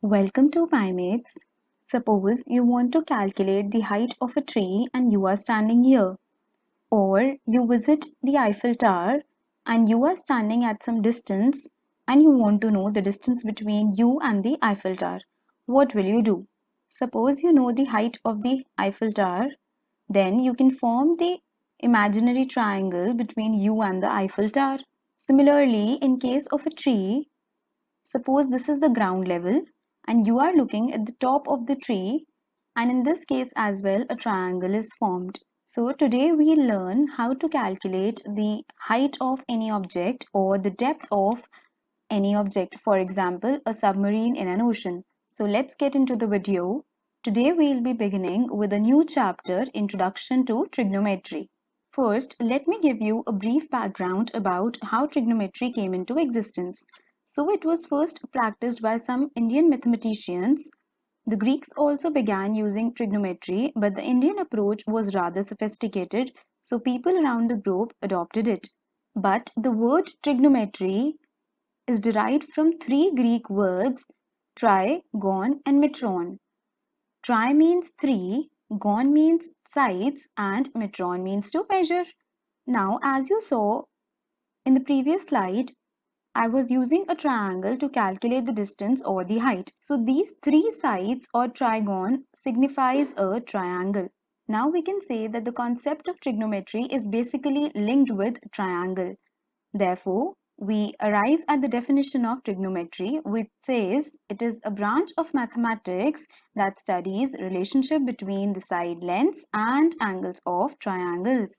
Welcome to PyMates. Suppose you want to calculate the height of a tree and you are standing here. Or you visit the Eiffel Tower and you are standing at some distance and you want to know the distance between you and the Eiffel Tower. What will you do? Suppose you know the height of the Eiffel Tower, then you can form the imaginary triangle between you and the Eiffel Tower. Similarly, in case of a tree, suppose this is the ground level and you are looking at the top of the tree, and in this case as well a triangle is formed. So today we learn how to calculate the height of any object or the depth of any object, for example a submarine in an ocean. So let's get into the video. Today we'll be beginning with a new chapter, Introduction to Trigonometry. First, let me give you a brief background about how trigonometry came into existence. So it was first practiced by some Indian mathematicians. The Greeks also began using trigonometry, but the Indian approach was rather sophisticated, so people around the globe adopted it. But the word trigonometry is derived from three Greek words, tri, gon, and metron. Tri means three, gon means sides, and metron means to measure. Now, as you saw in the previous slide, I was using a triangle to calculate the distance or the height. So these three sides or trigon signifies a triangle. Now we can say that the concept of trigonometry is basically linked with triangle. Therefore, we arrive at the definition of trigonometry, which says it is a branch of mathematics that studies relationship between the side lengths and angles of triangles.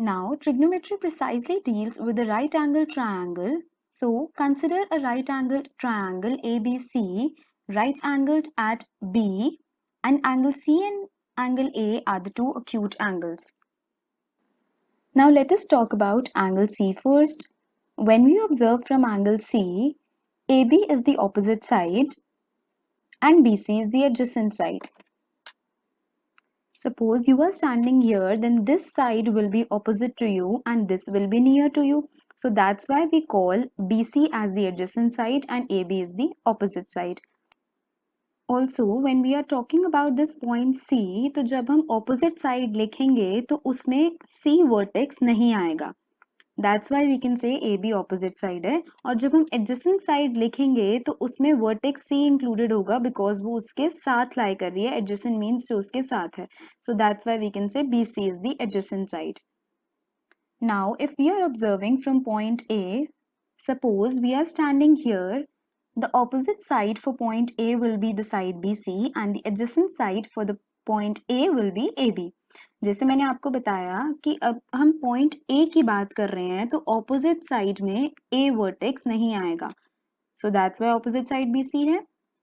Now, trigonometry precisely deals with the right-angled triangle. So, consider a right-angled triangle ABC, right-angled at B, and angle C and angle A are the two acute angles. Now, let us talk about angle C first. When we observe from angle C, AB is the opposite side and BC is the adjacent side. Suppose you are standing here, then this side will be opposite to you and this will be near to you. So that's why we call BC as the adjacent side and AB is the opposite side. Also, when we are talking about this point C, तो जब हम opposite side लिखेंगे तो उसमें C vertex नहीं आएगा. That's why we can say AB opposite side है. और जब हम adjacent side लिखेंगे तो उसमें vertex C included होगा because वो उसके साथ lie कर रही है. Adjacent means जो उसके साथ है. So that's why we can say BC is the adjacent side. Now, if we are observing from point A, suppose we are standing here, the opposite side for point A will be the side BC and the adjacent side for the point A will be AB. जैसे मैंने आपको बताया कि अब हम point A की बात कर रहे हैं तो ऑपोजिट साइड में ए वर्टेक्स नहीं आएगा. So that's why opposite side BC है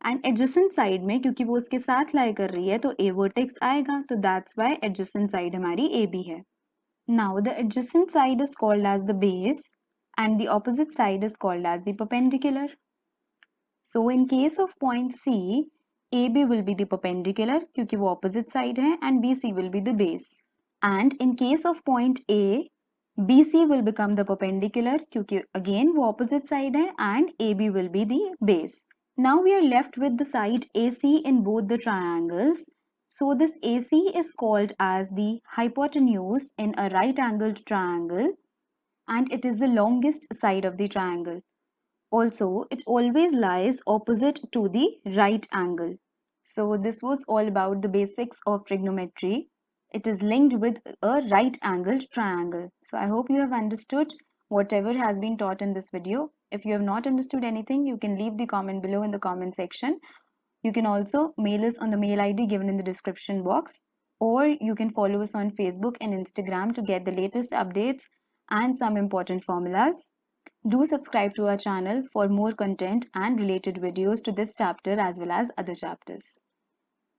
एंड एडजेसेंट साइड में क्योंकि वो उसके साथ लाई कर रही है तो ए वर्टेक्स आएगा, तो दैट्स व्हाई एडजेसेंट साइड हमारी AB है. Now the adjacent side is called as the base and the opposite side is called as the perpendicular. So in case of point C, AB will be the perpendicular क्योंकि वो opposite side है and BC will be the base. And in case of point A, BC will become the perpendicular क्योंकि again वो opposite side है and AB will be the base. Now we are left with the side AC in both the triangles. So this AC is called as the hypotenuse in a right-angled triangle and it is the longest side of the triangle. Also, it always lies opposite to the right angle. So this was all about the basics of trigonometry. It is linked with a right angled triangle. So I hope you have understood whatever has been taught in this video. If you have not understood anything, you can leave the comment below in the comment section. You can also mail us on the mail ID given in the description box, or you can follow us on Facebook and Instagram to get the latest updates and some important formulas. Do subscribe to our channel for more content and related videos to this chapter as well as other chapters.